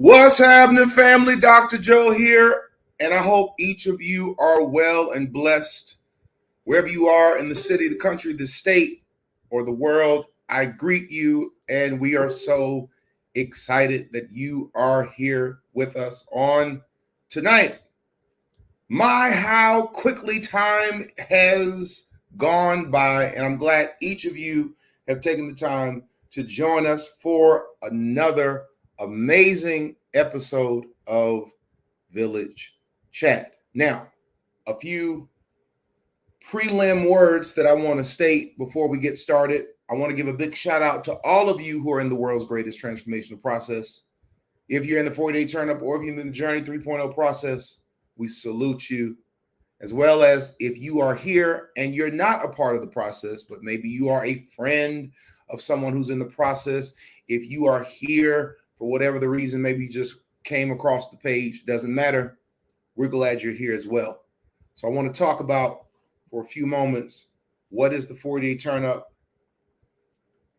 What's happening, family? Dr. Joe here, and I hope each of you are well and blessed. Wherever you are in the city, the country, the state, or the world, I greet you, and we are so excited that you are here with us on tonight. My, how quickly time has gone by, and I'm glad each of you have taken the time to join us for another amazing episode of Village Chat. Now, a few prelim words that I want to state before we get started. I want to give a big shout out to all of you who are in the world's greatest transformational process. If you're in the 40-day turn up or if you're in the Journey 3.0 process, we salute you. As well as if you are here and you're not a part of the process, but maybe you are a friend of someone who's in the process. If you are here for whatever the reason, maybe you just came across the page, doesn't matter. We're glad you're here as well. So I want to talk about for a few moments, what is the 40-day turn up?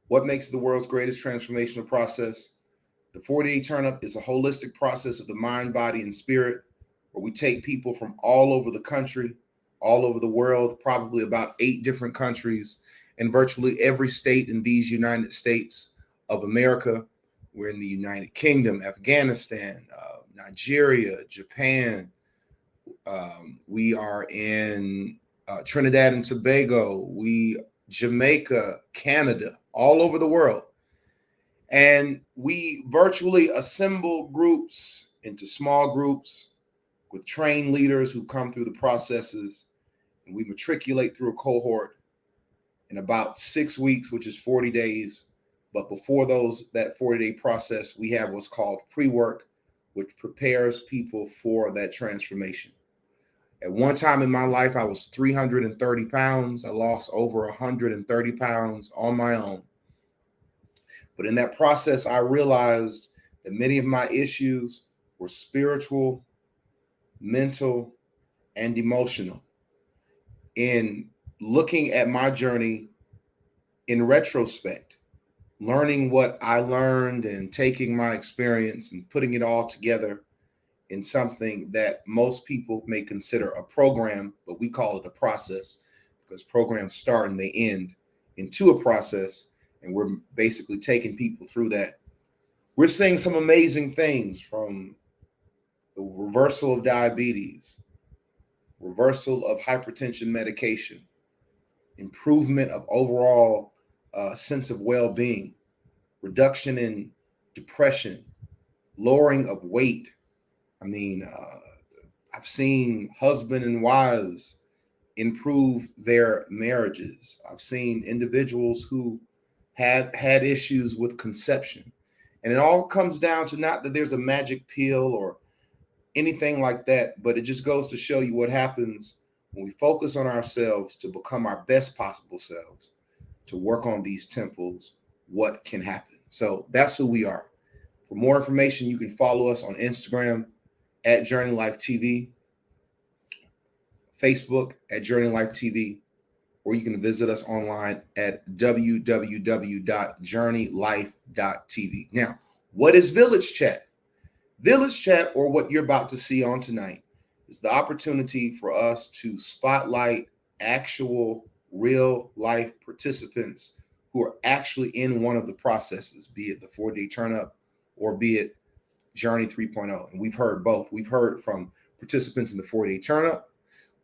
What makes the world's greatest transformational process? The 40-day turn up is a holistic process of the mind, body, and spirit, where we take people from all over the country, all over the world, probably about 8 different countries, and virtually every state in these United States of America. We're in the United Kingdom, Afghanistan, Nigeria, Japan. We are in Trinidad and Tobago, Jamaica, Canada, all over the world. And we virtually assemble groups into small groups with trained leaders who come through the processes, and we matriculate through a cohort in about 6 weeks, which is 40 days. But before that 40-day process, we have what's called pre-work, which prepares people for that transformation. At one time in my life, I was 330 pounds. I lost over 130 pounds on my own. But in that process, I realized that many of my issues were spiritual, mental, and emotional. In looking at my journey in retrospect, learning what I learned and taking my experience and putting it all together in something that most people may consider a program, but we call it a process because programs start and they end into a process, and we're basically taking people through that. We're seeing some amazing things, from the reversal of diabetes, reversal of hypertension medication, improvement of overall sense of well-being, reduction in depression, lowering of weight. I've seen husband and wives improve their marriages. I've seen individuals who had issues with conception. And it all comes down to not that there's a magic pill or anything like that, but it just goes to show you what happens when we focus on ourselves to become our best possible selves, to work on these temples, what can happen. So that's who we are. For more information, you can follow us on Instagram at Journey Life TV, Facebook at Journey Life TV, or you can visit us online at www.journeylife.tv. Now, what is Village Chat? Village Chat, or what you're about to see on tonight, is the opportunity for us to spotlight actual real life participants who are actually in one of the processes, be it the 4-day turn up or be it Journey 3.0. And we've heard both. We've heard from participants in the 4-day turn up.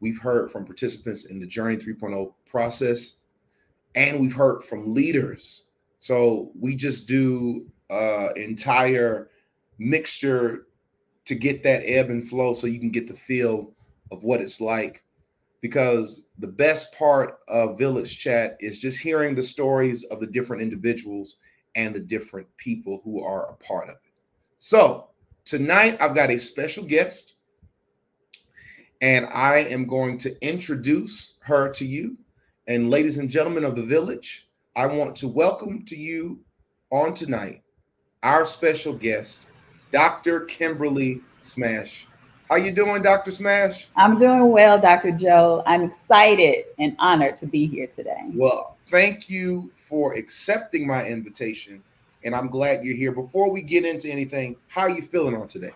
We've heard from participants in the Journey 3.0 process, and we've heard from leaders. So we just do entire mixture to get that ebb and flow so you can get the feel of what it's like. Because the best part of Village Chat is just hearing the stories of the different individuals and the different people who are a part of it. So tonight I've got a special guest, and I am going to introduce her to you. And ladies and gentlemen of the Village, I want to welcome to you on tonight our special guest, Dr. Kimberly Smash. How you doing, Dr. Smash? I'm doing well, Dr. Joe. I'm excited and honored to be here today. Well, thank you for accepting my invitation and I'm glad you're here. Before we get into anything, how are you feeling on today?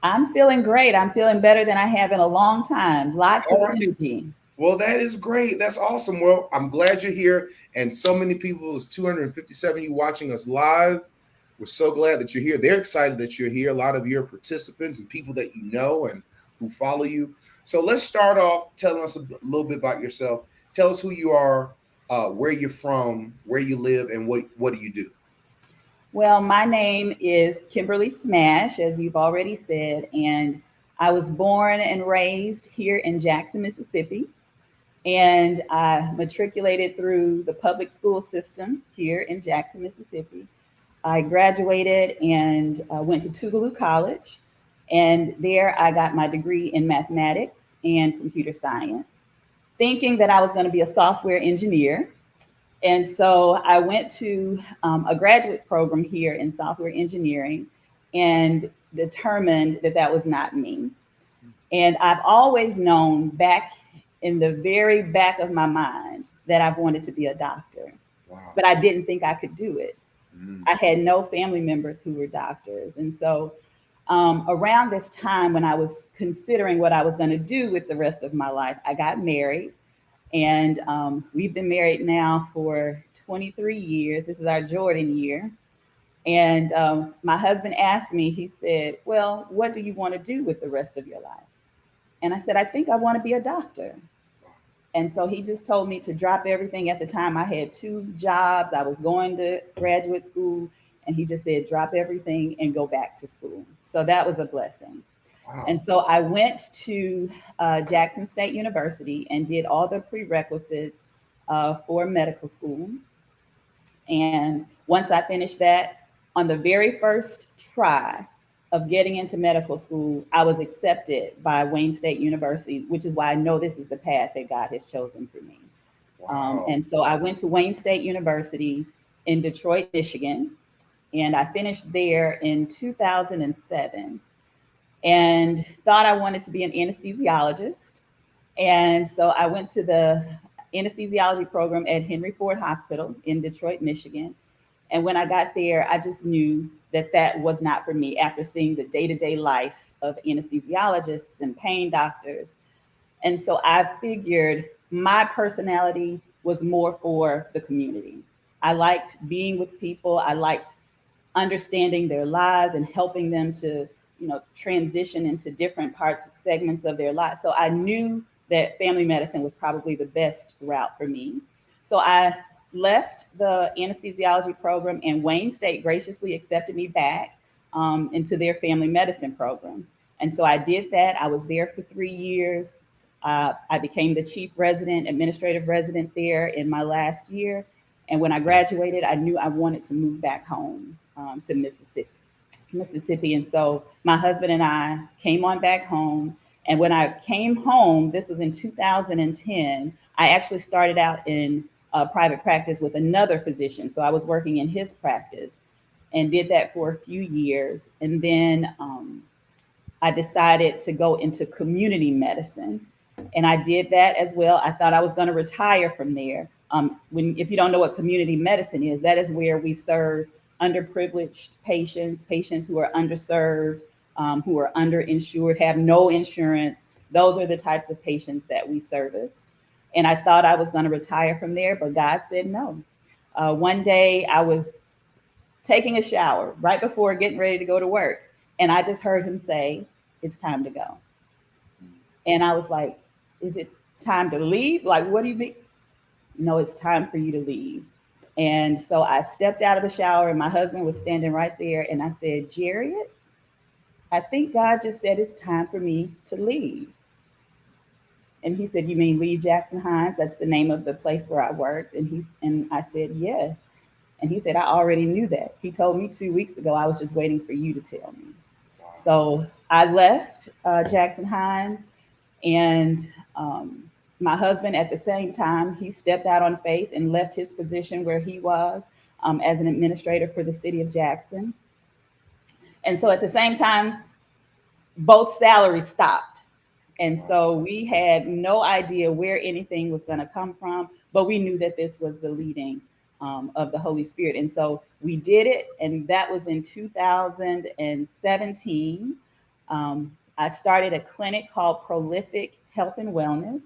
I'm feeling great. I'm feeling better than I have in a long time. Lots of All right. energy. Well, that is great. That's awesome. Well, I'm glad you're here. And so many people, it's 257 you watching us live. We're so glad that you're here. They're excited that you're here. A lot of your participants and people that you know and who follow you. So let's start off telling us a little bit about yourself. Tell us who you are, where you're from, where you live, and what do you do? Well, my name is Kimberly Smash, as you've already said, and I was born and raised here in Jackson, Mississippi. And I matriculated through the public school system here in Jackson, Mississippi. I graduated and went to Tougaloo College. And there I got my degree in mathematics and computer science, thinking that I was going to be a software engineer. And so I went to a graduate program here in software engineering and determined that that was not me. And I've always known back in the very back of my mind that I've wanted to be a doctor, Wow. but I didn't think I could do it. Mm. I had no family members who were doctors. And so around this time when I was considering what I was going to do with the rest of my life, I got married. And we've been married now for 23 years. This is our Jordan year. And my husband asked me, he said, well, what do you want to do with the rest of your life? And I said, I think I want to be a doctor. And so he just told me to drop everything. At the time, I had 2 jobs. I was going to graduate school. And he just said, drop everything and go back to school. So that was a blessing. Wow. And so I went to Jackson State University and did all the prerequisites for medical school. And once I finished that, on the very first try of getting into medical school, I was accepted by Wayne State University, which is why I know this is the path that God has chosen for me. Wow. And so I went to Wayne State University in Detroit, Michigan, and I finished there in 2007 and thought I wanted to be an anesthesiologist. And so I went to the anesthesiology program at Henry Ford Hospital in Detroit, Michigan. And when I got there, I just knew that that was not for me after seeing the day-to-day life of anesthesiologists and pain doctors. And so I figured my personality was more for the community. I liked being with people. I liked understanding their lives and helping them to, transition into different parts, segments of their lives. So I knew that family medicine was probably the best route for me. So I left the anesthesiology program, and Wayne State graciously accepted me back into their family medicine program. And so I did that. I was there for 3 years. I became the chief resident, administrative resident there in my last year. And when I graduated, I knew I wanted to move back home to Mississippi. And so my husband and I came on back home. And when I came home, this was in 2010, I actually started out in private practice with another physician. So I was working in his practice and did that for a few years. And then I decided to go into community medicine. And I did that as well. I thought I was going to retire from there. If you don't know what community medicine is, that is where we serve underprivileged patients who are underserved, who are underinsured, have no insurance. Those are the types of patients that we serviced. And I thought I was going to retire from there, but God said no. One day I was taking a shower right before getting ready to go to work. And I just heard him say, it's time to go. And I was like, is it time to leave? Like, what do you mean? No, it's time for you to leave. And so I stepped out of the shower and my husband was standing right there. And I said, Jared, I think God just said it's time for me to leave. And he said, you mean leave Jackson Hines? That's the name of the place where I worked. And I said, yes. And he said, I already knew that. He told me 2 weeks ago, I was just waiting for you to tell me. Wow. So I left Jackson Hines, and my husband at the same time, he stepped out on faith and left his position where he was as an administrator for the city of Jackson. And so at the same time, both salaries stopped. And so we had no idea where anything was going to come from, but we knew that this was the leading of the Holy Spirit. And so we did it, and that was in 2017. I started a clinic called Prolific Health and Wellness,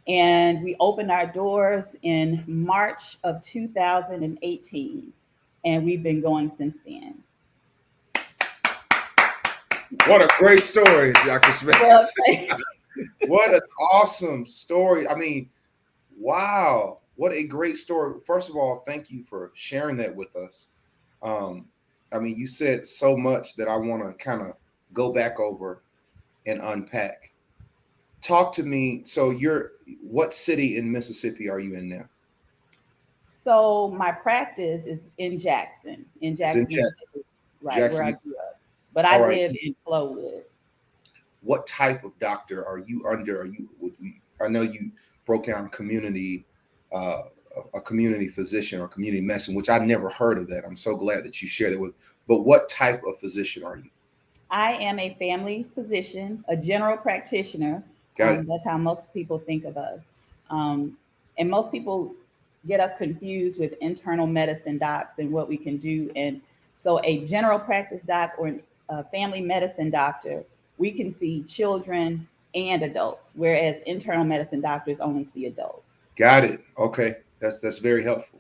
and we opened our doors in March of 2018, and we've been going since then. What a great story, Dr. Smith. Well, What an awesome story. I mean, wow, what a great story. First of all, thank you for sharing that with us. I mean, you said so much that I want to kind of go back over and unpack. Talk to me. So what city in Mississippi are you in now? So my practice is in Jackson, It's in Mississippi, right where Jackson, I grew up. But I all right. live in Flowood. What type of doctor are you under? I know you broke down community, uh, a community physician or community medicine, which I've never heard of that. I'm so glad that you shared it with. But what type of physician are you? I am a family physician, a general practitioner. Got it. That's how most people think of us. And most people get us confused with internal medicine docs and what we can do. And so a general practice doc or a family medicine doctor, we can see children and adults, whereas internal medicine doctors only see adults. Got it. Okay. That's very helpful.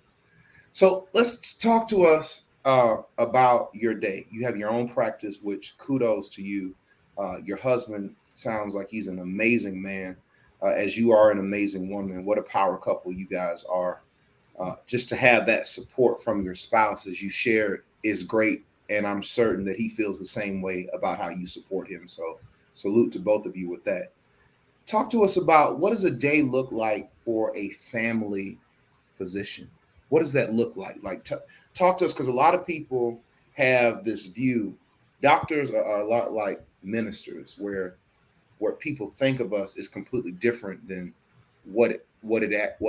So let's talk to us about your day. You have your own practice, which kudos to you. Your husband sounds like he's an amazing man, as you are an amazing woman. What a power couple you guys are. Just to have that support from your spouse, as you shared, is great. And I'm certain that he feels the same way about how you support him. So salute to both of you with that. Talk to us about, what does a day look like for a family physician? What does that look like? Talk to us, because a lot of people have this view. Doctors are a lot like ministers, where people think of us is completely different than what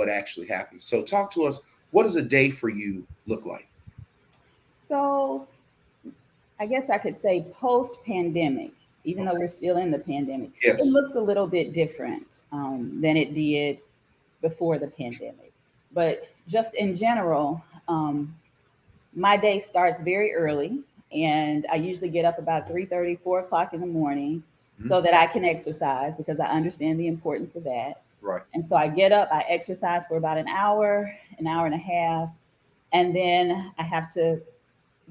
actually happens. So talk to us. What does a day for you look like? So I guess I could say post-pandemic, even though we're still in the pandemic, Yes. It looks a little bit different than it did before the pandemic. But just in general, my day starts very early, and I usually get up about 3:30, 4 o'clock in the morning, so that I can exercise, because I understand the importance of that. Right. And so I get up, I exercise for about an hour and a half, and then I have to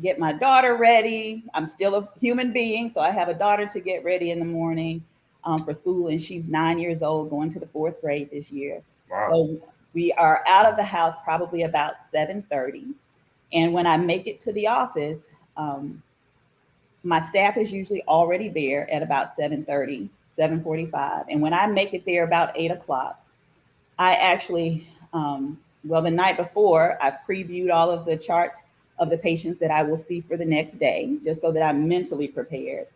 get my daughter ready. I'm still a human being, so I have a daughter to get ready in the morning for school, and she's 9 years old, going to the 4th grade this year. Wow. So we are out of the house probably about 7:30, and when I make it to the office, my staff is usually already there at about 7:30, 7:45, and when I make it there about 8 o'clock, I actually, the night before, I've previewed all of the charts of the patients that I will see for the next day, just so that I'm mentally prepared.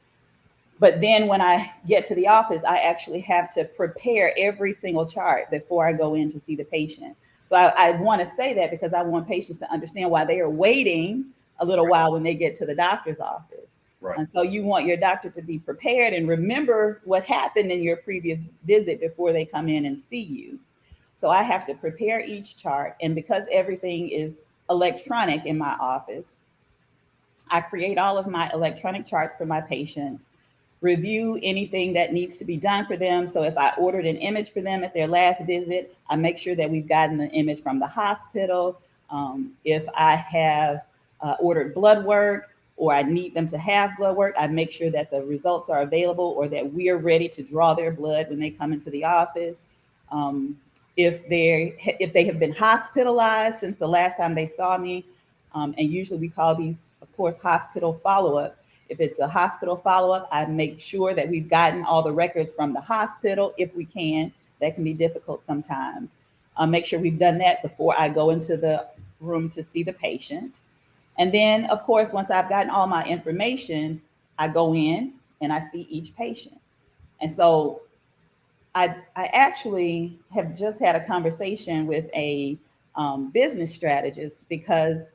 But then when I get to the office, I actually have to prepare every single chart before I go in to see the patient. So I want to say that because I want patients to understand why they are waiting a little while when they get to the doctor's office. Right. And so you want your doctor to be prepared and remember what happened in your previous visit before they come in and see you. So I have to prepare each chart. And because everything is electronic in my office, I create all of my electronic charts for my patients, review anything that needs to be done for them. So if I ordered an image for them at their last visit, I make sure that we've gotten the image from the hospital. If I have ordered blood work, or I need them to have blood work, I make sure that the results are available, or that we are ready to draw their blood when they come into the office. If they have been hospitalized since the last time they saw me, and usually we call these, of course, hospital follow-ups. If it's a hospital follow-up, I make sure that we've gotten all the records from the hospital if we can. That can be difficult sometimes. Make sure we've done that before I go into the room to see the patient. And then, of course, once I've gotten all my information, I go in and I see each patient. And so I actually have just had a conversation with a business strategist, because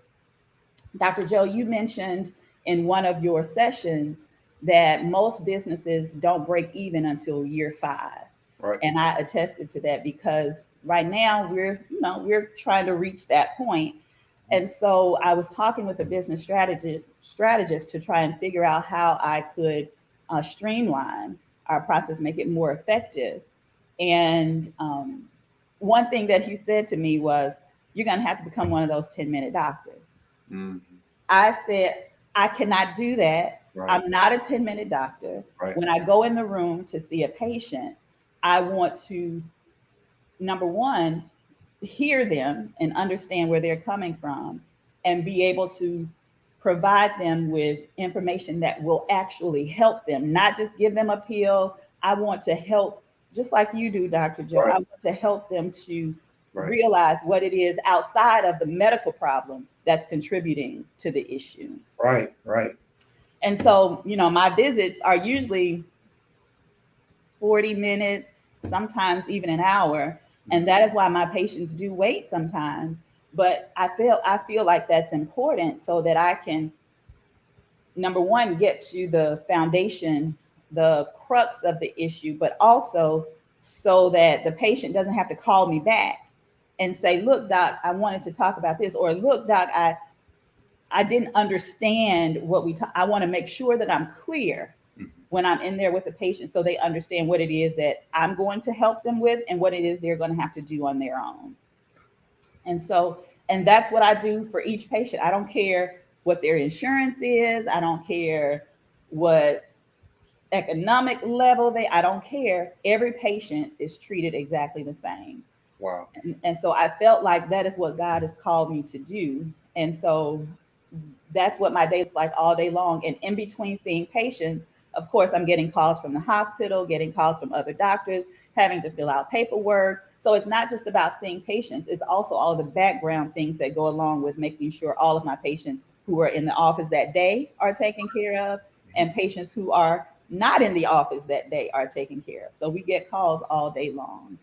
Dr. Joe, you mentioned in one of your sessions that most businesses don't break even until year 5. Right. And I attested to that, because right now we're trying to reach that point. And so I was talking with a business strategist to try and figure out how I could streamline our process, make it more effective. And one thing that he said to me was, "You're going to have to become one of those 10-minute doctors." Mm-hmm. I said, "I cannot do that. Right. I'm not a 10-minute doctor. Right. When I go in the room to see a patient, I want to, number one, hear them and understand where they're coming from and be able to provide them with information that will actually help them, not just give them a pill. I want to help, just like you do, Dr. Joe. Right. I want to help them to Right. realize what it is outside of the medical problem that's contributing to the issue." Right. Right. And so, my visits are usually 40 minutes, sometimes even an hour. And that is why my patients do wait sometimes. But I feel like that's important so that I can, number one, get to the foundation, the crux of the issue, but also so that the patient doesn't have to call me back and say, "Look, doc, I wanted to talk about this," or, "Look, doc, I didn't understand what I want to make sure that I'm clear when I'm in there with the patient so they understand what it is that I'm going to help them with and what it is they're going to have to do on their own." And that's what I do for each patient. I don't care what their insurance is. I don't care what economic level I don't care. Every patient is treated exactly the same. Wow. And so I felt like that is what God has called me to do. And so that's what my day is like all day long. And in between seeing patients, of course, I'm getting calls from the hospital, getting calls from other doctors, having to fill out paperwork. So it's not just about seeing patients. It's also all the background things that go along with making sure all of my patients who are in the office that day are taken care of, and patients who are not in the office that day are taken care of. So we get calls all day long.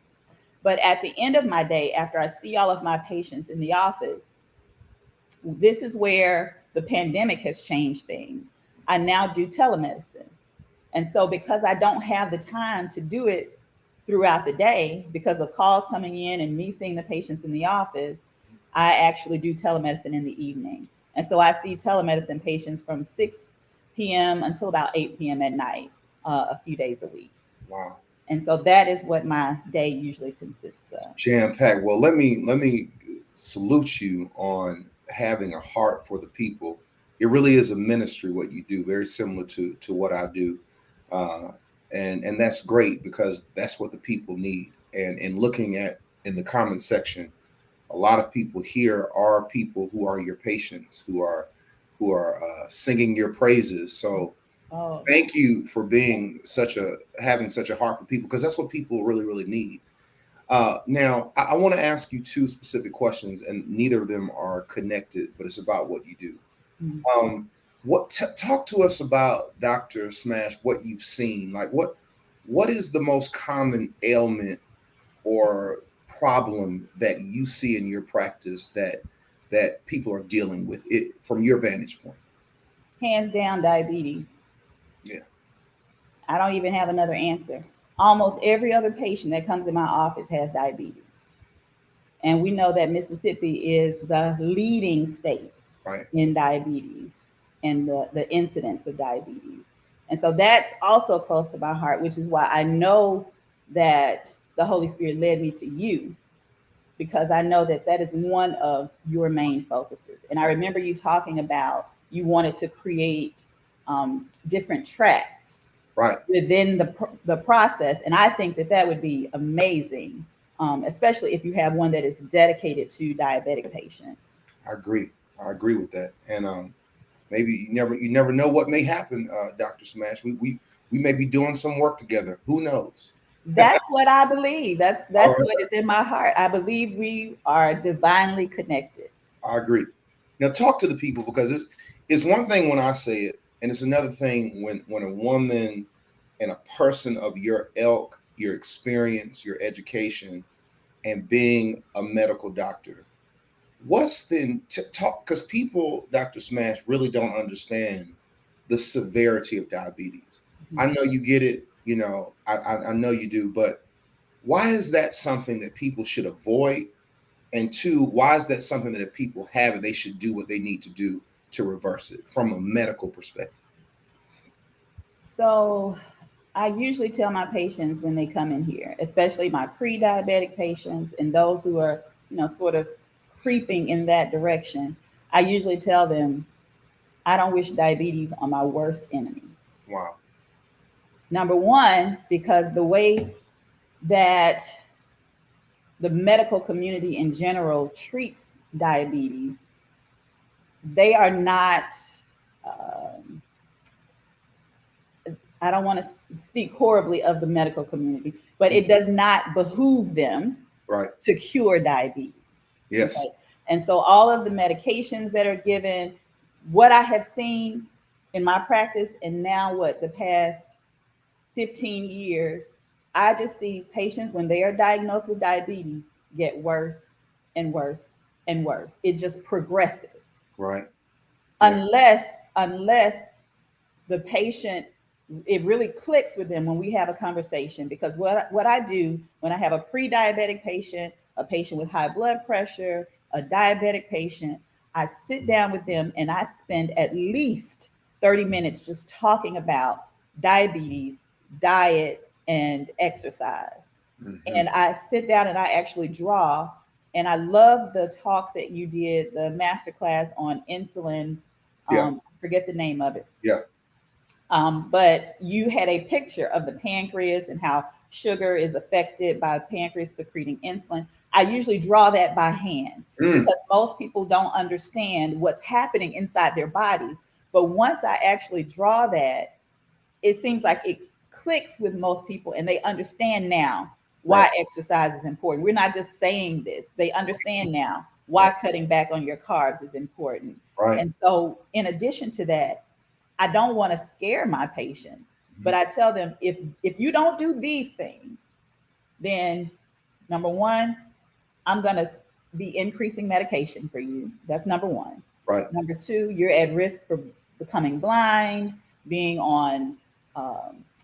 But at the end of my day, after I see all of my patients in the office, this is where the pandemic has changed things. I now do telemedicine. And so because I don't have the time to do it throughout the day because of calls coming in and me seeing the patients in the office, I actually do telemedicine in the evening. And so I see telemedicine patients from 6 p.m. until about 8 p.m. at night, a few days a week. Wow. And so that is what my day usually consists of. Jam-packed. Well, let me salute you on having a heart for the people. It really is a ministry what you do, very similar to what I do. And that's great because that's what the people need. And looking at in the comment section, a lot of people here are people who are your patients, who are singing your praises. So thank you for being having such a heart for people, because that's what people really, really need. Now, I want to ask you two specific questions, and neither of them are connected, but it's about what you do. Mm-hmm. Talk to us about, Dr. Smash, what you've seen. Like what is the most common ailment or problem that you see in your practice that people are dealing with it from your vantage point? Hands down, diabetes. Yeah. I don't even have another answer. Almost every other patient that comes in my office has diabetes. And we know that Mississippi is the leading state in diabetes and the incidence of diabetes. And so that's also close to my heart, which is why I know that the Holy Spirit led me to you, because I know that is one of your main focuses. And I remember you talking about you wanted to create different tracks within the process. And I think that would be amazing, especially if you have one that is dedicated to diabetic patients. I agree with that. And maybe you never know what may happen, Dr. Smash. We may be doing some work together. Who knows? That's what I believe. That's what is in my heart. I believe we are divinely connected. I agree. Now talk to the people, because it's one thing when I say it, and it's another thing when a woman and a person of your ilk, your experience, your education, and being a medical doctor, what's the talk? Because people, Dr. Smash, really don't understand the severity of diabetes. Mm-hmm. I know you get it. I know you do, but why is that something that people should avoid? And two, why is that something that if people have it, they should do what they need to do to reverse it from a medical perspective? So I usually tell my patients when they come in here, especially my pre-diabetic patients and those who are, sort of creeping in that direction, I usually tell them, I don't wish diabetes on my worst enemy. Wow. Number one, because the way that the medical community in general treats diabetes, they are not, um, I don't want to speak horribly of the medical community, but it does not behoove them to cure diabetes. Yes. Okay? And so all of the medications that are given, what I have seen in my practice, and now the past 15 years, I just see patients when they are diagnosed with diabetes get worse and worse and worse. It just progresses. Right. Yeah. Unless the patient, it really clicks with them when we have a conversation, because what I do when I have a pre-diabetic patient, a patient with high blood pressure, a diabetic patient, I sit down with them and I spend at least 30 minutes just talking about diabetes, diet, and exercise. Mm-hmm. And I sit down and I actually draw. And I love the talk that you did, the masterclass on insulin. Forget the name of it. Yeah. But you had a picture of the pancreas and how sugar is affected by pancreas secreting insulin. I usually draw that by hand because most people don't understand what's happening inside their bodies. But once I actually draw that, it seems like it clicks with most people and they understand now why exercise is important. We're not just saying this. They understand now why cutting back on your carbs is important. And so in addition to that, I don't want to scare my patients, but I tell them, if you don't do these things, then number one, I'm going to be increasing medication for you. That's number one. Right. Number two, you're at risk for becoming blind, being on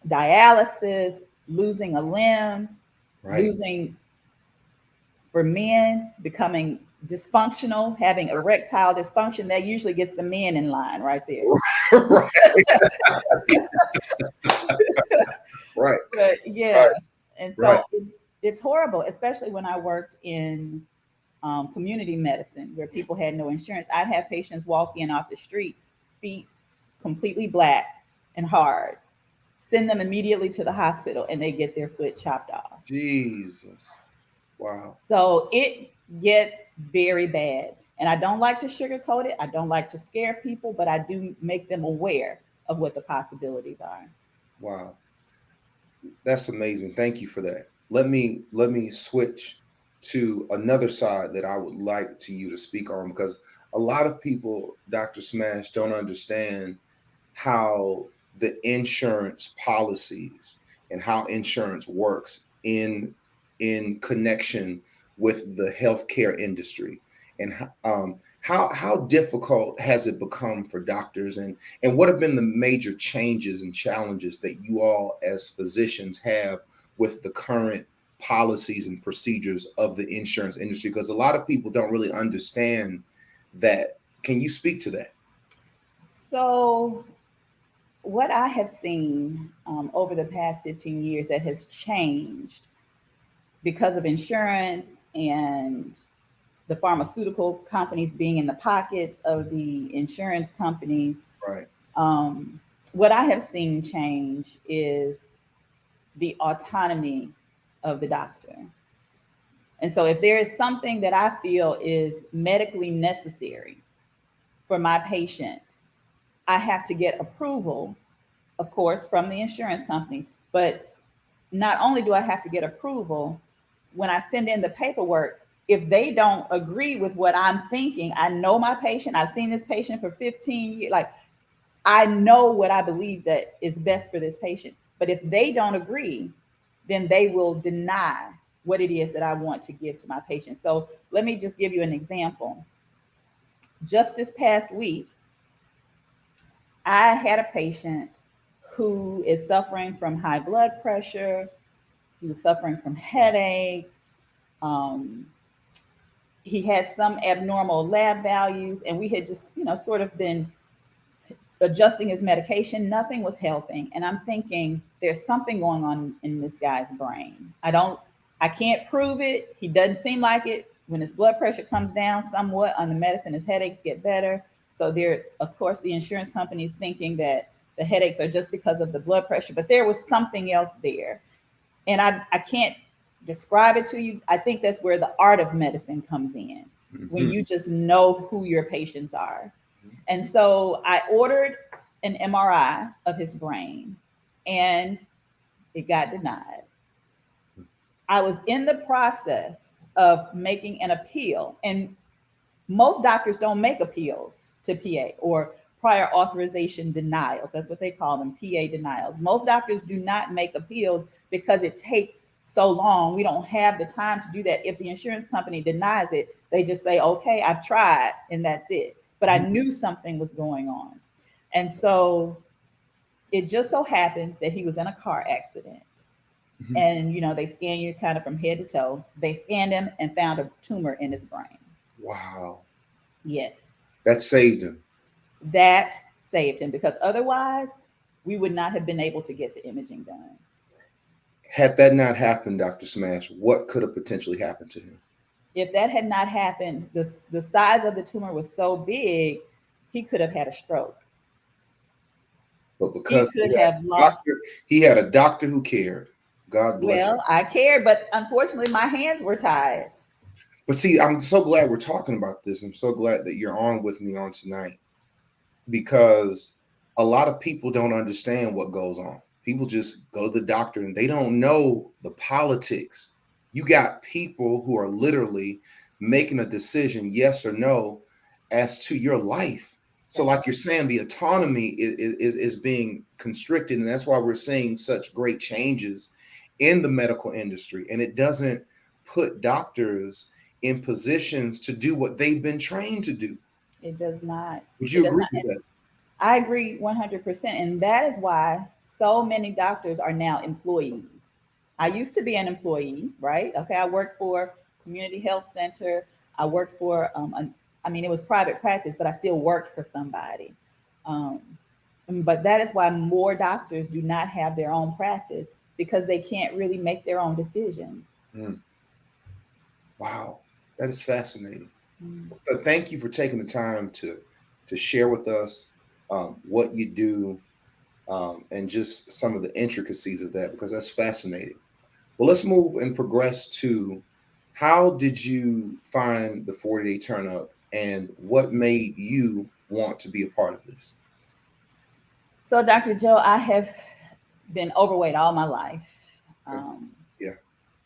dialysis, losing a limb, losing, for men, becoming dysfunctional, having erectile dysfunction. That usually gets the men in line right there. Right. But yeah, and so it's horrible, especially when I worked in community medicine where people had no insurance. I'd have patients walk in off the street, feet completely black and hard, send them immediately to the hospital, and they get their foot chopped off. Jesus. Wow. So it gets very bad. And I don't like to sugarcoat it. I don't like to scare people, but I do make them aware of what the possibilities are. Wow. That's amazing. Thank you for that. Let me switch to another side that I would like to you to speak on, because a lot of people, Dr. Smash, don't understand how the insurance policies and how insurance works in connection with the healthcare industry, and how difficult has it become for doctors, and what have been the major changes and challenges that you all as physicians have with the current policies and procedures of the insurance industry? Because a lot of people don't really understand that. Can you speak to that? So what I have seen over the past 15 years that has changed because of insurance and the pharmaceutical companies being in the pockets of the insurance companies. Right. What I have seen change is the autonomy of the doctor. And so if there is something that I feel is medically necessary for my patient, I have to get approval, of course, from the insurance company. But not only do I have to get approval, when I send in the paperwork, if they don't agree with what I'm thinking, I know my patient, I've seen this patient for 15 years, like I know what I believe that is best for this patient. But if they don't agree, then they will deny what it is that I want to give to my patient. So let me just give you an example. Just this past week, I had a patient who is suffering from high blood pressure. He was suffering from headaches. he had some abnormal lab values, and we had just, sort of been adjusting his medication. Nothing was helping. And I'm thinking there's something going on in this guy's brain. I can't prove it. He doesn't seem like it. When his blood pressure comes down somewhat on the medicine, his headaches get better. So of course, the insurance company's thinking that the headaches are just because of the blood pressure, but there was something else there. And I can't describe it to you. I think that's where the art of medicine comes in, when you just know who your patients are. And so I ordered an MRI of his brain, and it got denied. I was in the process of making an appeal, and most doctors don't make appeals to PA, or prior authorization denials. That's what they call them, PA denials. Most doctors do not make appeals because it takes so long. We don't have the time to do that. If the insurance company denies it, they just say, okay, I've tried, and that's it. But I knew something was going on. And so it just so happened that he was in a car accident. And, they scan you kind of from head to toe. They scanned him and found a tumor in his brain. Wow. Yes. That saved him. That saved him, because otherwise we would not have been able to get the imaging done. Had that not happened, Dr. Smash, what could have potentially happened to him? If that had not happened, the size of the tumor was so big, he could have had a stroke. But because he had a doctor who cared. God bless you. Well, I cared, but unfortunately my hands were tied. But see, I'm so glad we're talking about this. I'm so glad that you're on with me on tonight, because a lot of people don't understand what goes on. People just go to the doctor and they don't know the politics. You got people who are literally making a decision, yes or no, as to your life. So like you're saying, the autonomy is being constricted. And that's why we're seeing such great changes in the medical industry. And it doesn't put doctors in positions to do what they've been trained to do. It does not. Would you agree with that? I agree 100%. And that is why so many doctors are now employees. I used to be an employee, right? Okay, I worked for community health center. I worked for, it was private practice, but I still worked for somebody. But that is why more doctors do not have their own practice, because they can't really make their own decisions. Wow, that is fascinating. So thank you for taking the time to share with us what you do, and just some of the intricacies of that, because that's fascinating. Well, let's move and progress to, how did you find the 40-day turn up, and what made you want to be a part of this? So, Dr. Joe, I have been overweight all my life. Yeah.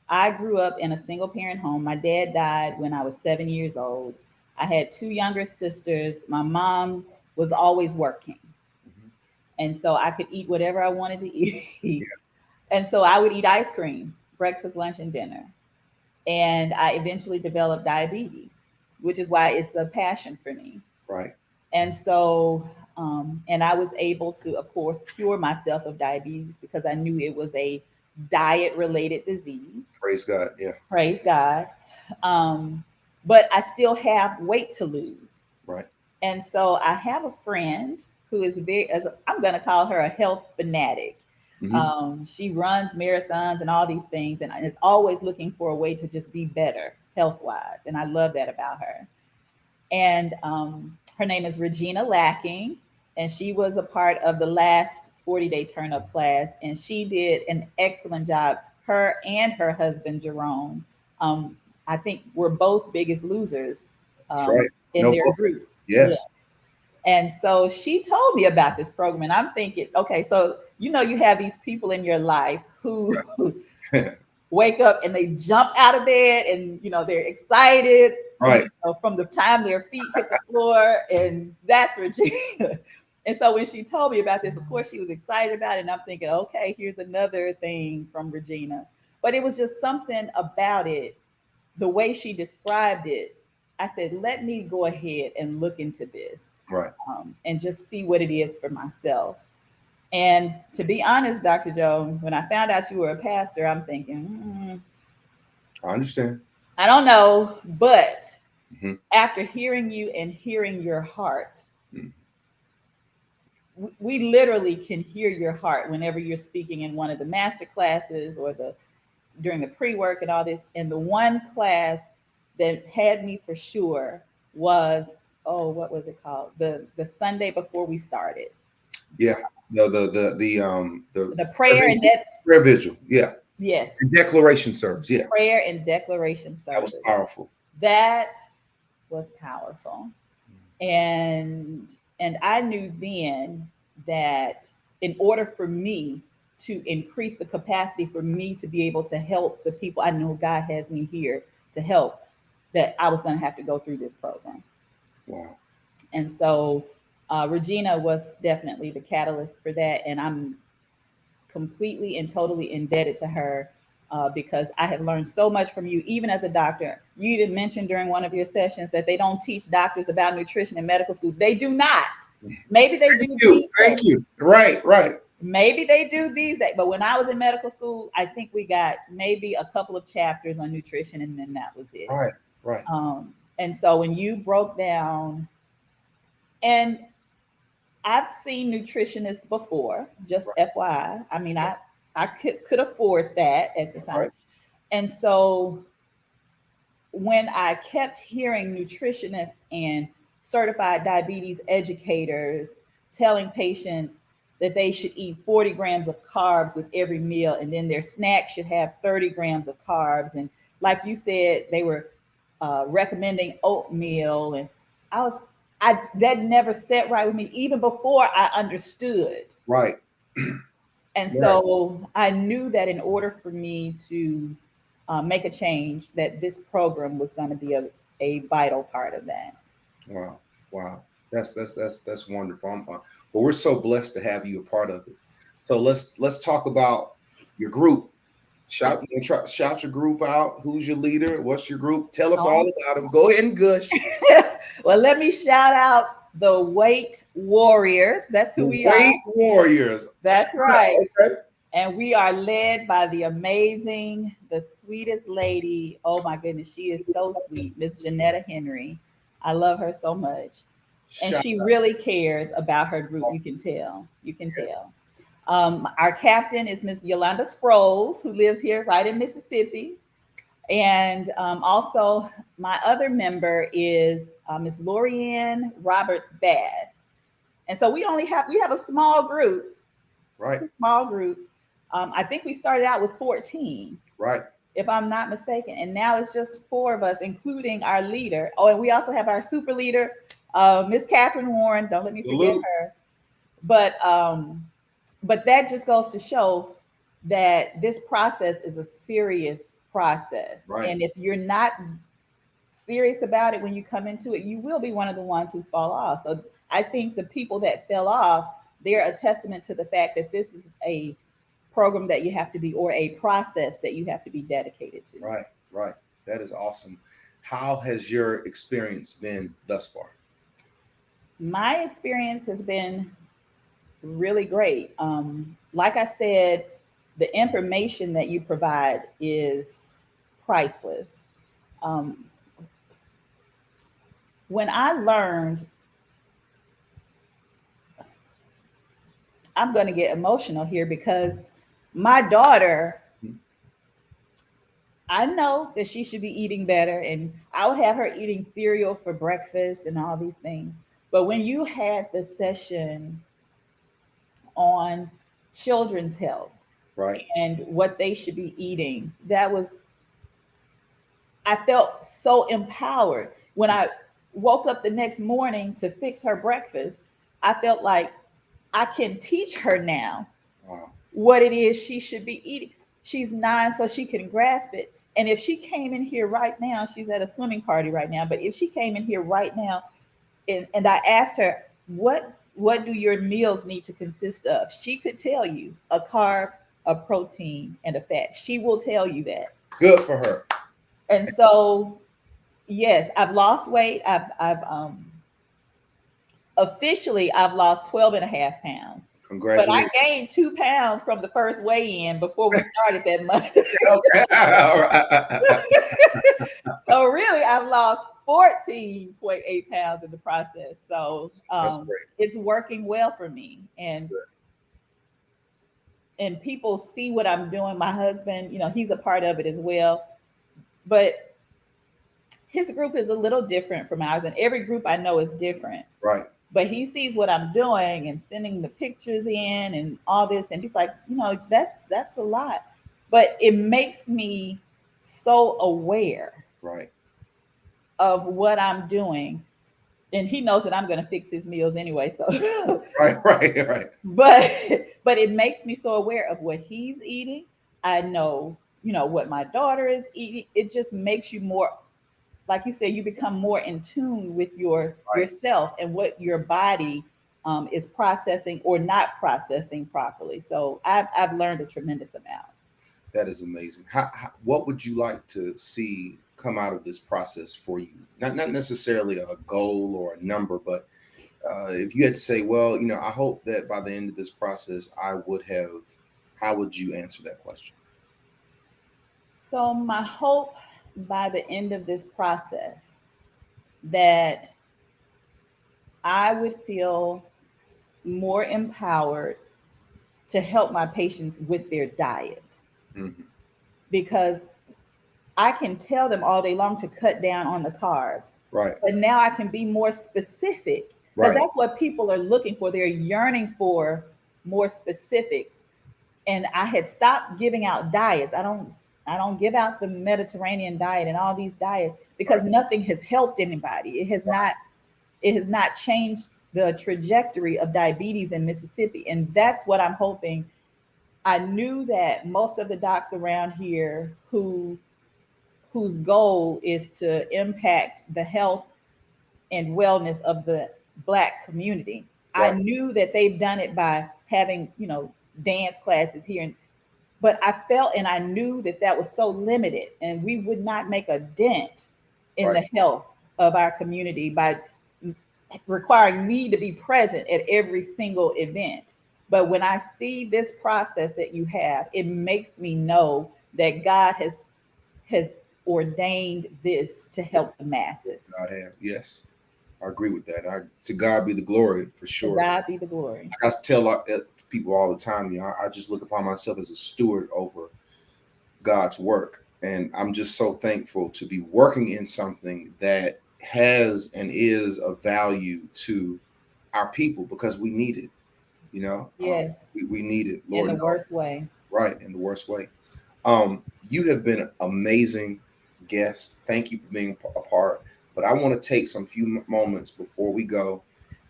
I grew up in a single parent home. My dad died when I was 7 years old. I had two younger sisters. My mom was always working. And so I could eat whatever I wanted to eat. Yeah. And so I would eat ice cream, breakfast, lunch, and dinner. And I eventually developed diabetes, which is why it's a passion for me. Right. And so, and I was able to, of course, cure myself of diabetes, because I knew it was a diet-related disease. Praise God. Yeah. Praise God. But I still have weight to lose. Right. And so I have a friend who is I'm going to call her a health fanatic. She runs marathons and all these things, and is always looking for a way to just be better health-wise. And I love that about her. And her name is Regina Lacking, and she was a part of the last 40-day turn up class, and she did an excellent job. Her and her husband, Jerome, I think were both Biggest Losers in their groups. Yes. Yeah. And so she told me about this program, and I'm thinking, okay, so you have these people in your life who wake up and they jump out of bed, and they're excited, right, from the time their feet hit the floor, and that's Regina. And so when she told me about this, of course, she was excited about it, and I'm thinking, okay, here's another thing from Regina. But it was just something about it, the way she described it. I said, let me go ahead and look into this. Right. And just see what it is for myself. And to be honest, Dr. Joe, when I found out you were a pastor, I'm thinking, I understand. I don't know, but Mm-hmm. After hearing you and hearing your heart, Mm-hmm. we literally can hear your heart whenever you're speaking in one of the master classes or during the pre-work and all this. And the one class that had me for sure was, what was it called? The Sunday before we started. Yeah. The prayer and prayer vigil. Yeah. Yes. And declaration service. Yeah. Prayer and declaration service. That was powerful. That was powerful. And I knew then that in order for me to increase the capacity for me to be able to help the people I know God has me here to help, that I was going to have to go through this program. Wow. And so Regina was definitely the catalyst for that. And I'm completely and totally indebted to her because I have learned so much from you, even as a doctor. You even mentioned during one of your sessions that they don't teach doctors about nutrition in medical school. They do not. Maybe they do. Thank you. Right. Maybe they do these days. But when I was in medical school, I think we got maybe a couple of chapters on nutrition, and then that was it. Right. And so when you broke down, and I've seen nutritionists before, just FYI. I mean, I could afford that at the time. Right. And so when I kept hearing nutritionists and certified diabetes educators telling patients that they should eat 40 grams of carbs with every meal, and then their snack should have 30 grams of carbs. And like you said, they were recommending oatmeal. And that never sat right with me, even before I understood. Right. And so I knew that in order for me to make a change, that this program was going to be a vital part of that. Wow. That's wonderful. Well, we're so blessed to have you a part of it. So let's talk about your group. Shout your group out. Who's your leader? What's your group? Tell us all about them. Go ahead and gush. Well, let me shout out the Weight Warriors. That's who we are. Weight Warriors. That's right. Okay. And we are led by the amazing, the sweetest lady. Oh my goodness, she is so sweet, Miss Janetta Henry. I love her so much. And she really cares about her group. You can tell. Tell. Our captain is Miss Yolanda Sproles, who lives here right in Mississippi. And also my other member is Miss Lorianne Roberts Bass. And so we have a small group. Right. It's a small group. I think we started out with 14. Right. If I'm not mistaken. And now it's just 4 of us, including our leader. Oh, and we also have our super leader, Miss Catherine Warren. Don't let me forget her. But that just goes to show that this process is a serious process. Right. And if you're not serious about it when you come into it, you will be one of the ones who fall off. So I think the people that fell off, they're a testament to the fact that this is a program that you have to be, or a process that you have to be dedicated to. Right. That is awesome. How has your experience been thus far? My experience has been really great. Like I said, the information that you provide is priceless. When I learned, I'm going to get emotional here because my daughter, I know that she should be eating better, and I would have her eating cereal for breakfast and all these things. But when you had the session on children's health, right, and what they should be eating, I felt so empowered. When I woke up the next morning to fix her breakfast, I felt like I can teach her now what it is she should be eating. She's 9, so she can grasp it. And if she came in here right now, she's at a swimming party right now, but if she came in here right now and I asked her, what do your meals need to consist of? She could tell you a carb, a protein, and a fat. She will tell you that. Good for her. And so, yes, I've lost weight. I've officially lost 12 and a half pounds. Congratulations. But I gained 2 pounds from the first weigh-in before we started that month. Okay. All right. So really, I've lost 14.8 pounds in the process. So That's great. it's working well for me. And people see what I'm doing. My husband, he's a part of it as well. But his group is a little different from ours, and every group I know is different. Right. But he sees what I'm doing and sending the pictures in and all this, and he's like, that's a lot. But it makes me so aware Right. of what I'm doing. And he knows that I'm going to fix his meals anyway. So, Right. Right. Right. but it makes me so aware of what he's eating. I know, what my daughter is eating. It just makes you more, like you said, you become more in tune with Right. yourself and what your body is processing or not processing properly. So I've learned a tremendous amount. That is amazing. What would you like to see come out of this process for you? Not necessarily a goal or a number, but if you had to say, well, I hope that by the end of this process, I would have, how would you answer that question? So my hope by the end of this process that I would feel more empowered to help my patients with their diet, Mm-hmm. because I can tell them all day long to cut down on the carbs. Right. But now I can be more specific, because Right. that's what people are looking for. They're yearning for more specifics. And I had stopped giving out diets. I don't give out the Mediterranean diet and all these diets, because Right. nothing has helped anybody. It has not changed the trajectory of diabetes in Mississippi. And that's what I'm hoping. I knew that most of the docs around here whose goal is to impact the health and wellness of the Black community. I Right. knew that they've done it by having, dance classes here. But I felt and I knew that that was so limited, and we would not make a dent in Right. the health of our community by requiring me to be present at every single event. But when I see this process that you have, it makes me know that God has ordained this to Yes. help the masses. God have. Yes. I agree with that. To God be the glory for To sure. God be the glory. I tell people all the time, I just look upon myself as a steward over God's work. And I'm just so thankful to be working in something that has and is of value to our people, because we need it. Yes, We need it. in Lord the knows. worst way. Right. In the worst way. You have been an amazing guest. Thank you for being a part. But I want to take some few moments before we go,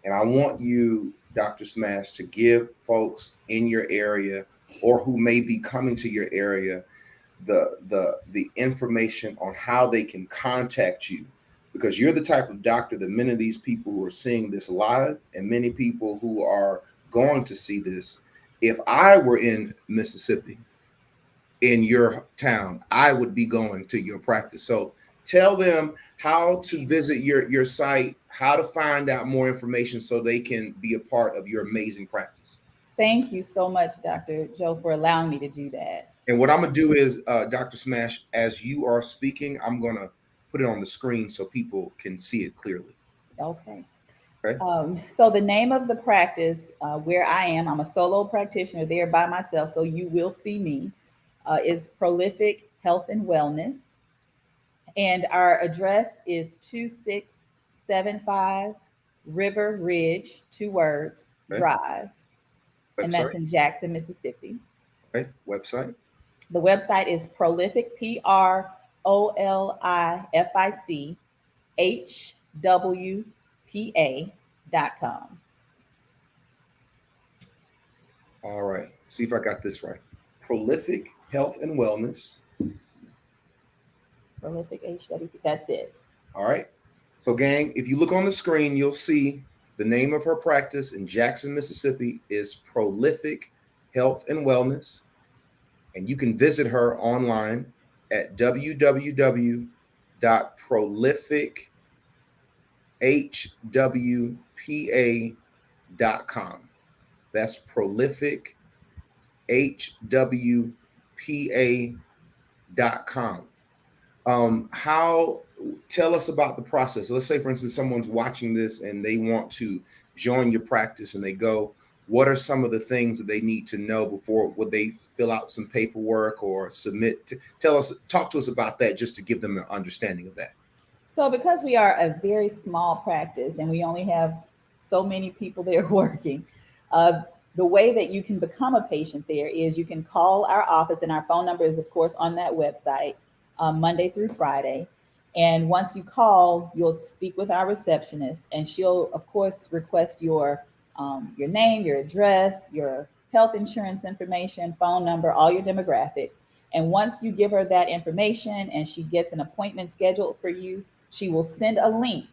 and I want you, Dr. Smash, to give folks in your area or who may be coming to your area the information on how they can contact you, because you're the type of doctor that many of these people who are seeing this live and many people who are going to see this, if I were in Mississippi, in your town, I would be going to your practice. So tell them how to visit your site, how to find out more information so they can be a part of your amazing practice. Thank you so much, Dr. Joe, for allowing me to do that. And what I'm gonna do is, Dr. Smash, as you are speaking, I'm gonna put it on the screen so people can see it clearly. Okay. Okay. So the name of the practice, where I'm a solo practitioner there by myself, so you will see me, is Prolific Health and Wellness. And our address is 2675 River Ridge, 2 words, Okay. Drive. And that's Website. in Jackson, Mississippi. Okay. Website. The website is Prolific, Prolific, HWPA.com. All right. See if I got this right. Prolific Health and Wellness. Prolific HWP. That's it. All right. So, gang, if you look on the screen, you'll see the name of her practice in Jackson, Mississippi is Prolific Health and Wellness. And you can visit her online at www.prolifichwpa.com. That's prolifichwpa.com. How tell us about the process. Let's say, for instance, someone's watching this and they want to join your practice and they go, what are some of the things that they need to know before would they fill out some paperwork or submit to, talk to us about that just to give them an understanding of that. So, because we are a very small practice and we only have so many people there working, uh, the way that you can become a patient there is you can call our office, and our phone number is, of course, on that website, Monday through Friday. And once you call, you'll speak with our receptionist, and she'll, of course, request your name, your address, your health insurance information, phone number, all your demographics. And once you give her that information and she gets an appointment scheduled for you, she will send a link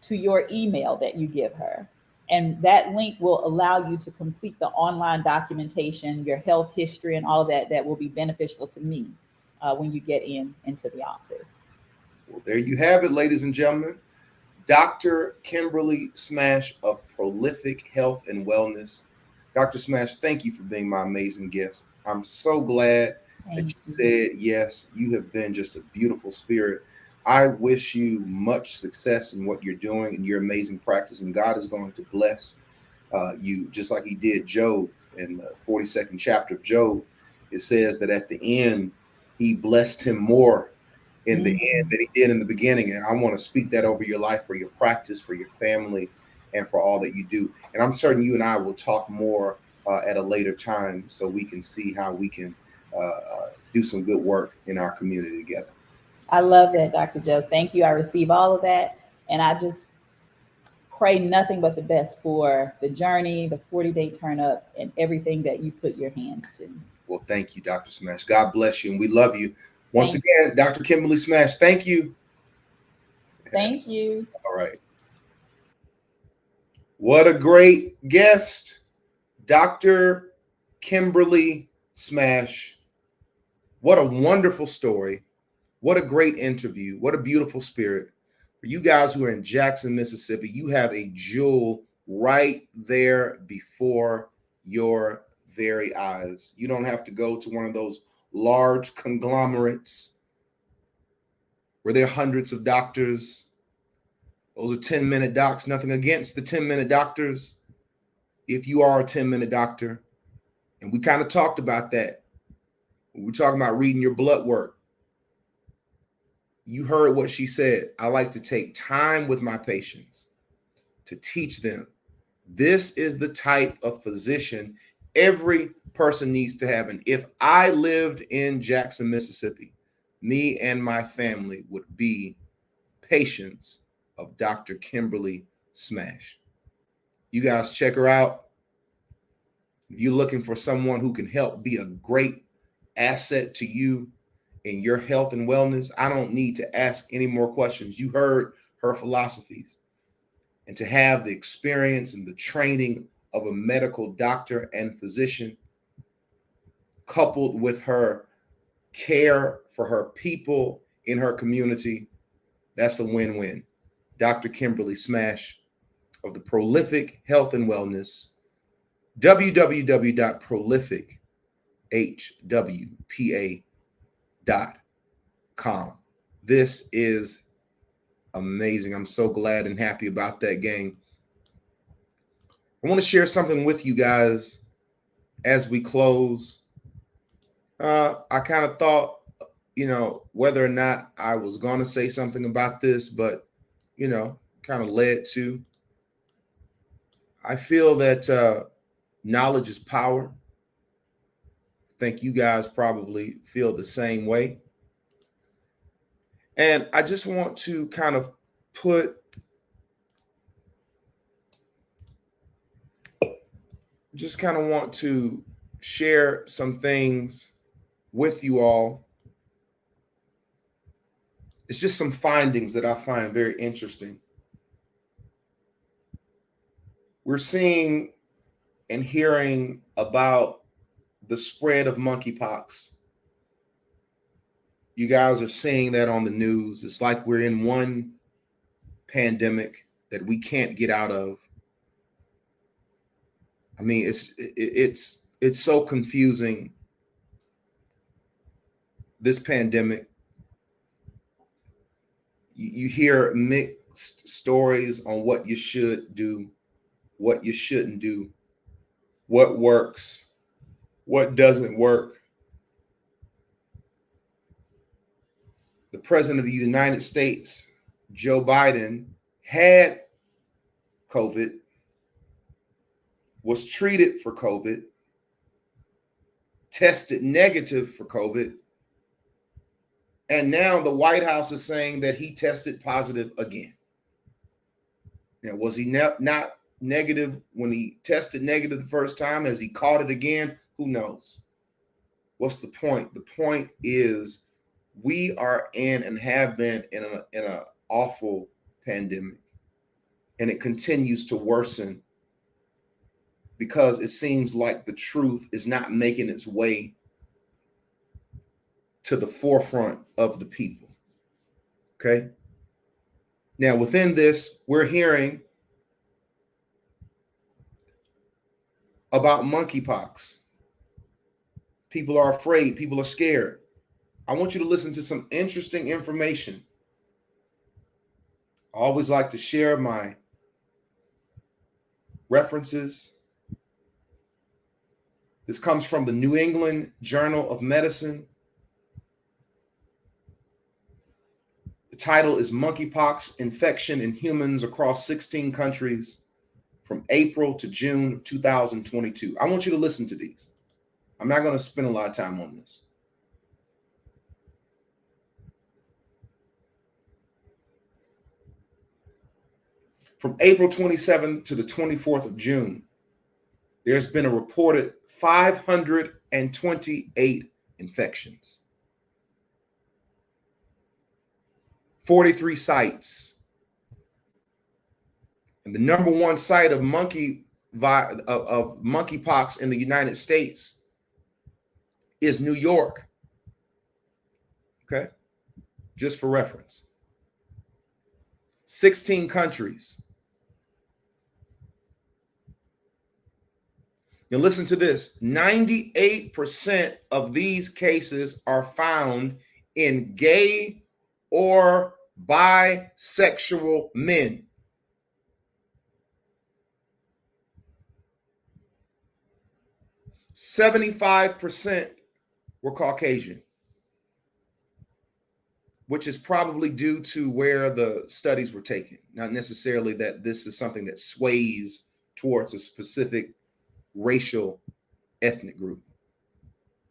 to your email that you give her. And that link will allow you to complete the online documentation, your health history, and all of that that will be beneficial to me when you get into the office. Well, there you have it, ladies and gentlemen. Dr. Kimberly Smash of Prolific Health and Wellness. Dr. Smash, thank you for being my amazing guest. I'm so glad that you said yes. You have been just a beautiful spirit. I wish you much success in what you're doing and your amazing practice, and God is going to bless you just like he did Job in the 42nd chapter of Job. It says that at the end, he blessed him more in the end than he did in the beginning. And I want to speak that over your life, for your practice, for your family, and for all that you do. And I'm certain you and I will talk more at a later time so we can see how we can do some good work in our community together. I love that, Dr. Joe. Thank you. I receive all of that. And I just pray nothing but the best for the journey, the 40-day turn up, and everything that you put your hands to. Well, thank you, Dr. Smash. God bless you, and we love you. Once Thank again, Dr. Kimberly Smash, thank you. Thank you. All right. What a great guest, Dr. Kimberly Smash. What a wonderful story. What a great interview. What a beautiful spirit. For you guys who are in Jackson, Mississippi, you have a jewel right there before your very eyes. You don't have to go to one of those large conglomerates where there are hundreds of doctors. Those are 10-minute docs. Nothing against the 10-minute doctors if you are a 10-minute doctor. And we kind of talked about that. We're talking about reading your blood work. You heard what she said. I like to take time with my patients to teach them. This is the type of physician every person needs to have. And if I lived in Jackson, Mississippi, me and my family would be patients of Dr. Kimberly Smash. You guys check her out. If you're looking for someone who can help be a great asset to you in your health and wellness, I don't need to ask any more questions. You heard her philosophies. And to have the experience and the training of a medical doctor and physician, coupled with her care for her people in her community, that's a win-win. Dr. Kimberly Smash of the Prolific Health and Wellness, www.prolifichwpa.com. This is amazing. I'm so glad and happy about that, gang. I want to share something with you guys as we close. I kind of thought, whether or not I was going to say something about this, but, kind of led to. I feel that knowledge is power. I think you guys probably feel the same way. And I just want to kind of want to share some things with you all. It's just some findings that I find very interesting. We're seeing and hearing about the spread of Monkey Pox. You guys are seeing that on the news. It's like we're in one pandemic that we can't get out of. I mean, it's so confusing, this pandemic. You hear mixed stories on what you should do, what you shouldn't do, what works, what doesn't work. The president of the United States, Joe Biden, had COVID, was treated for COVID, tested negative for COVID, and now the White House is saying that he tested positive again. Now, was he not negative when he tested negative the first time? Has he caught it again? Who knows? What's the point? The point is we are in and have been in an awful pandemic, and it continues to worsen because it seems like the truth is not making its way to the forefront of the people. Okay? Now, within this, we're hearing about monkeypox. People are afraid. People are scared. I want you to listen to some interesting information. I always like to share my references. This comes from the New England Journal of Medicine. The title is Monkeypox Infection in Humans Across 16 Countries from April to June of 2022. I want you to listen to these. I'm not going to spend a lot of time on this. From April 27th to the 24th of June, there's been a reported 528 infections, 43 sites. And the number one site of monkeypox in the United States is New York. Okay? Just for reference. 16 countries. Now listen to this. 98% of these cases are found in gay or bisexual men. 75% were Caucasian, which is probably due to where the studies were taken. Not necessarily that this is something that sways towards a specific racial ethnic group.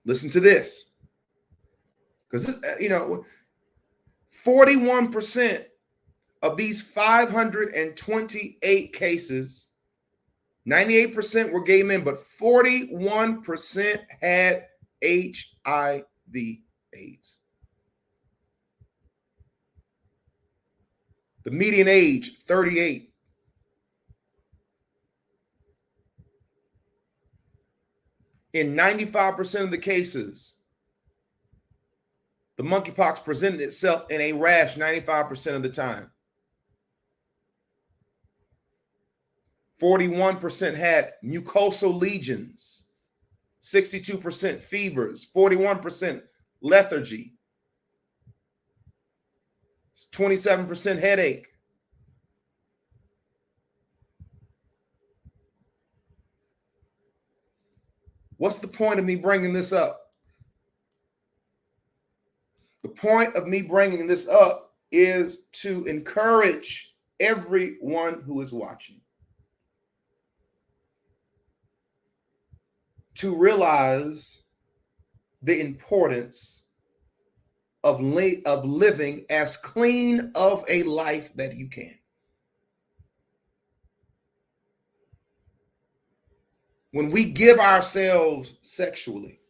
Listen to this. Because this, 41% of these 528 cases, 98% were gay men, but 41% had HIV/AIDS. The median age, 38. In 95% of the cases, the monkeypox presented itself in a rash 95% of the time. 41% had mucosal lesions, 62% fevers, 41% lethargy, 27% headache. What's the point of me bringing this up? The point of me bringing this up is to encourage everyone who is watching to realize the importance of living as clean of a life that you can. When we give ourselves sexually,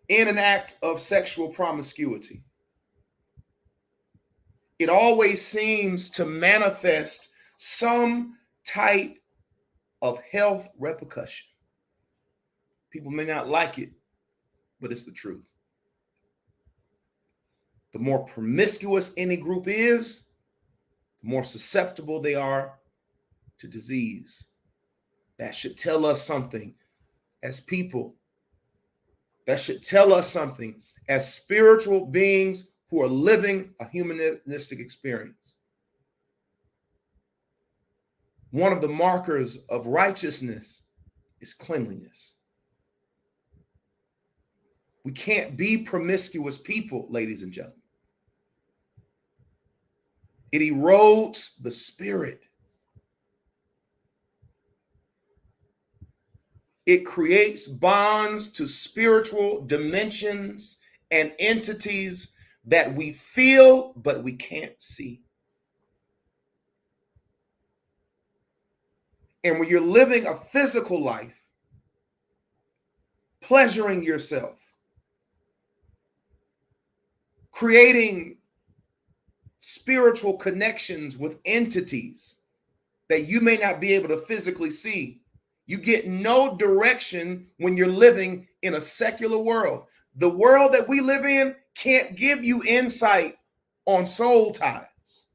in an act of sexual promiscuity, it always seems to manifest some type of health repercussion. People may not like it, but it's the truth. The more promiscuous any group is, the more susceptible they are to disease. That should tell us something as people. That should tell us something as spiritual beings who are living a humanistic experience. One of the markers of righteousness is cleanliness. We can't be promiscuous people, ladies and gentlemen. It erodes the spirit. It creates bonds to spiritual dimensions and entities that we feel, but we can't see. And when you're living a physical life, pleasuring yourself, creating spiritual connections with entities that you may not be able to physically see, you get no direction when you're living in a secular world. The world that we live in can't give you insight on soul ties,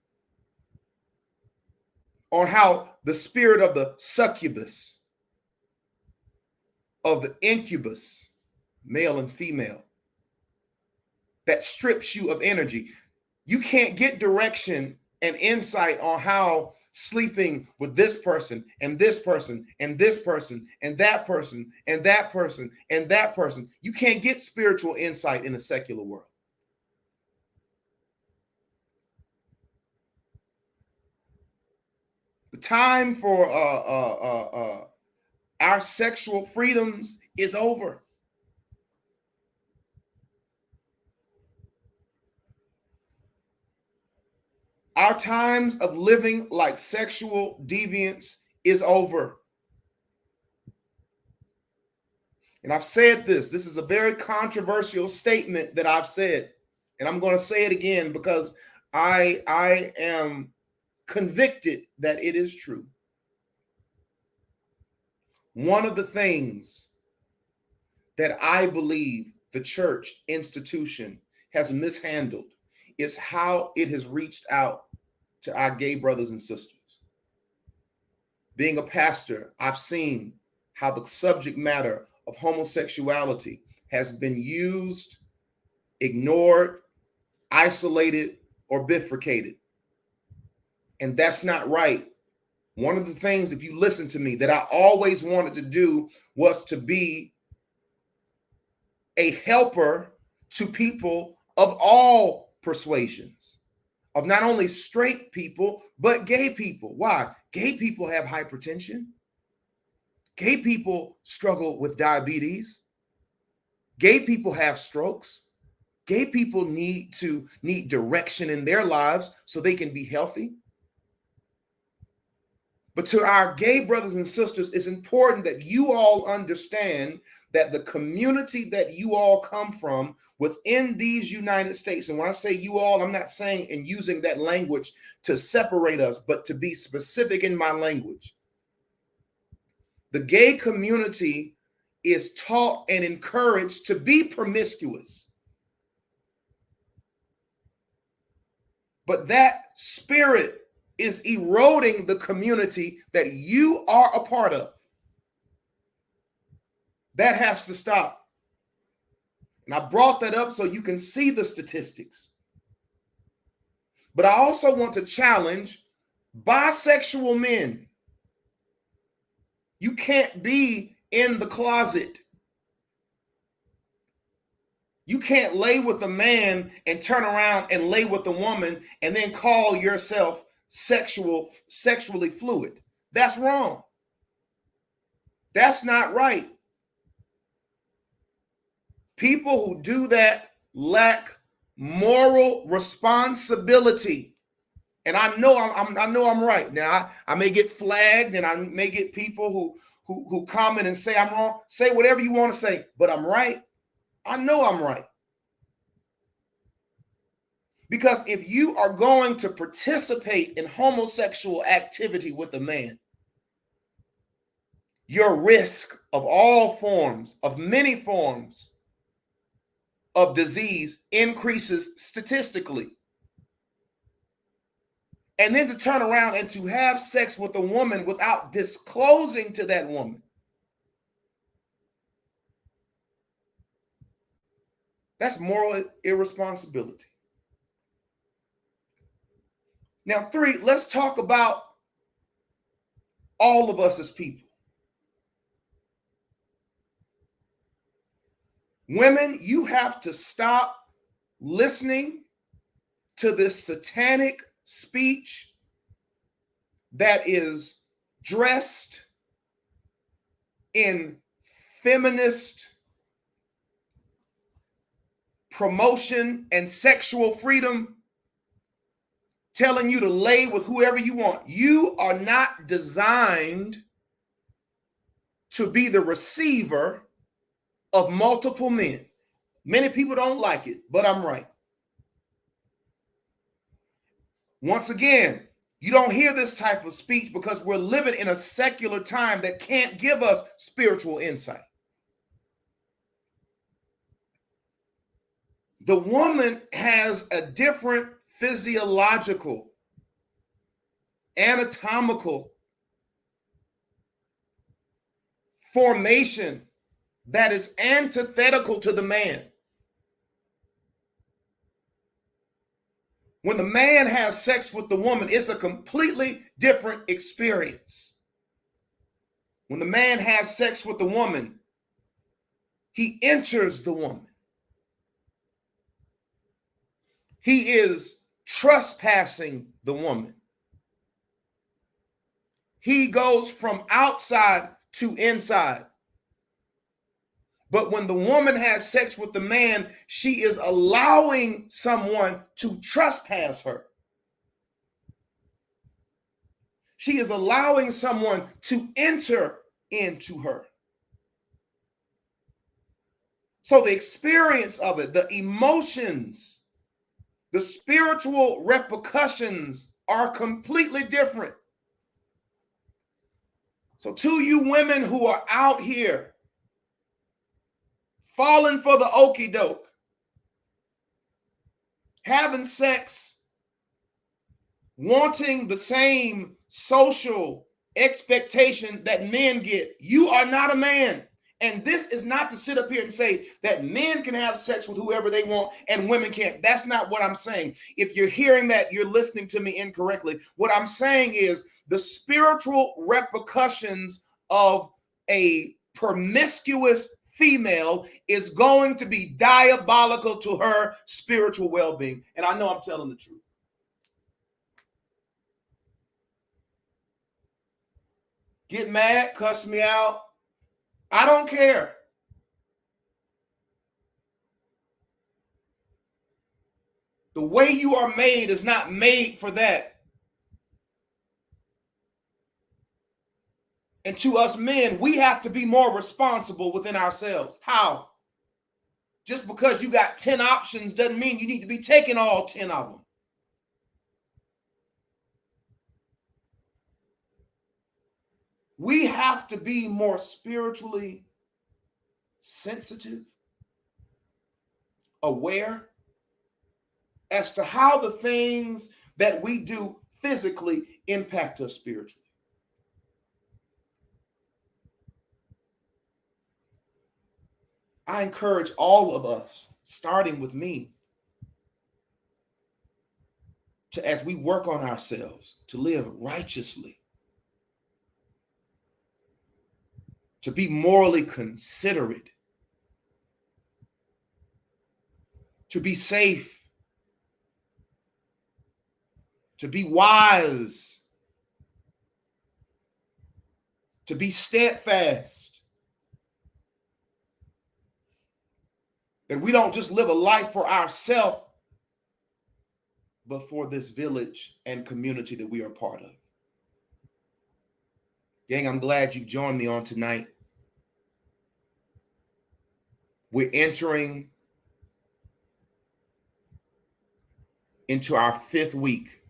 on how the spirit of the succubus, of the incubus, male and female, that strips you of energy. You can't get direction and insight on how sleeping with this person and this person and this person and that person and that person and that person. You can't get spiritual insight in a secular world. The time for our sexual freedoms is over. Our times of living like sexual deviants is over. And I've said this. This is a very controversial statement that I've said. And I'm going to say it again because I am convicted that it is true. One of the things that I believe the church institution has mishandled is how it has reached out to our gay brothers and sisters. Being a pastor, I've seen how the subject matter of homosexuality has been used, ignored, isolated, or bifurcated. And that's not right. One of the things, if you listen to me, that I always wanted to do was to be a helper to people of all persuasions, of not only straight people, but gay people. Why? Gay people have hypertension. Gay people struggle with diabetes. Gay people have strokes. Gay people need direction in their lives so they can be healthy. But to our gay brothers and sisters, it's important that you all understand that the community that you all come from within these United States, and when I say you all, I'm not saying and using that language to separate us, but to be specific in my language. The gay community is taught and encouraged to be promiscuous. But that spirit is eroding the community that you are a part of. That has to stop. And I brought that up so you can see the statistics. But I also want to challenge bisexual men. You can't be in the closet. You can't lay with a man and turn around and lay with a woman and then call yourself sexually fluid. That's wrong. That's not right. People who do that lack moral responsibility. And I know I'm right. Now I may get flagged and I may get people who comment and say I'm wrong. Say whatever you want to say, but I'm right. I know I'm right. Because if you are going to participate in homosexual activity with a man, your risk of all forms, of many forms of disease increases statistically. And then to turn around and to have sex with a woman without disclosing to that woman, That's moral irresponsibility. Now, 3, let's talk about all of us as people. Women, you have to stop listening to this satanic speech that is dressed in feminist promotion and sexual freedom, telling you to lay with whoever you want. You are not designed to be the receiver of multiple men. Many people don't like it, but I'm right. Once again, you don't hear this type of speech because we're living in a secular time that can't give us spiritual insight. The woman has a different physiological, anatomical formation that is antithetical to the man. When the man has sex with the woman, it's a completely different experience. When the man has sex with the woman, he enters the woman. He is trespassing the woman. He goes from outside to inside. But when the woman has sex with the man, she is allowing someone to trespass her. She is allowing someone to enter into her. So the experience of it, the emotions, the spiritual repercussions are completely different. So to you women who are out here falling for the okie doke, having sex, wanting the same social expectation that men get, you are not a man. And this is not to sit up here and say that men can have sex with whoever they want and women can't. That's not what I'm saying. If you're hearing that, you're listening to me incorrectly. What I'm saying is the spiritual repercussions of a promiscuous female is going to be diabolical to her spiritual well-being. And I know I'm telling the truth. Get mad, cuss me out. I don't care. The way you are made is not made for that. And to us men, we have to be more responsible within ourselves. How? Just because you got 10 options doesn't mean you need to be taking all 10 of them. We have to be more spiritually sensitive, aware as to how the things that we do physically impact us spiritually. I encourage all of us, starting with me, to, as we work on ourselves, to live righteously, to be morally considerate, to be safe, to be wise, to be steadfast. That we don't just live a life for ourselves, but for this village and community that we are part of. Gang, I'm glad you joined me on tonight. We're entering into our 5th week.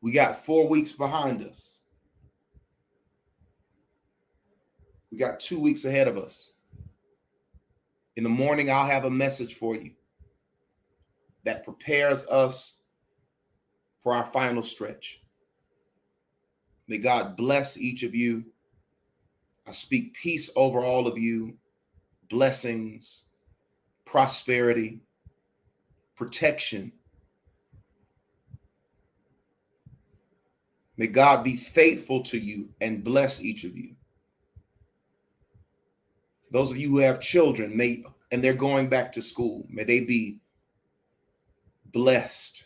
We got 4 weeks behind us. We got 2 weeks ahead of us. In the morning, I'll have a message for you that prepares us for our final stretch. May God bless each of you. I speak peace over all of you. blessings, prosperity, protection. May God be faithful to you and bless each of you. Those of you who have children, and they're going back to school, may they be blessed.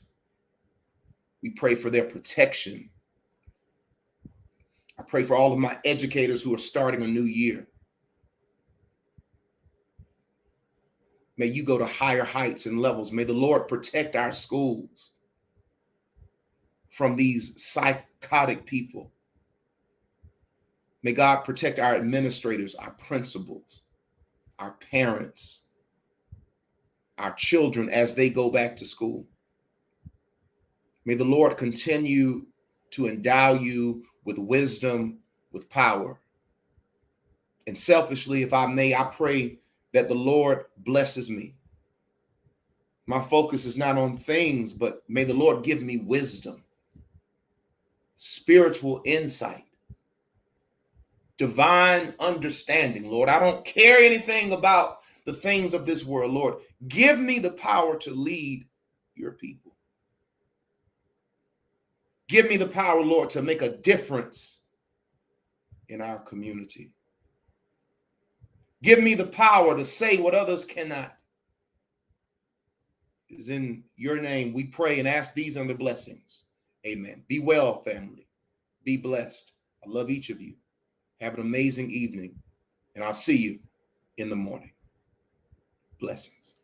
We pray for their protection. I pray for all of my educators who are starting a new year. May you go to higher heights and levels. May the Lord protect our schools from these psychotic people. May God protect our administrators, our principals, our parents, our children as they go back to school. May the Lord continue to endow you with wisdom, with power. And selfishly, if I may, I pray that the Lord blesses me. My focus is not on things, but may the Lord give me wisdom, spiritual insight, divine understanding. Lord, I don't care anything about the things of this world. Lord, give me the power to lead your people. Give me the power, Lord, to make a difference in our community. Give me the power to say what others cannot. It is in your name we pray and ask these and the blessings. Amen. Be well, family. Be blessed. I love each of you. Have an amazing evening, and I'll see you in the morning. Blessings.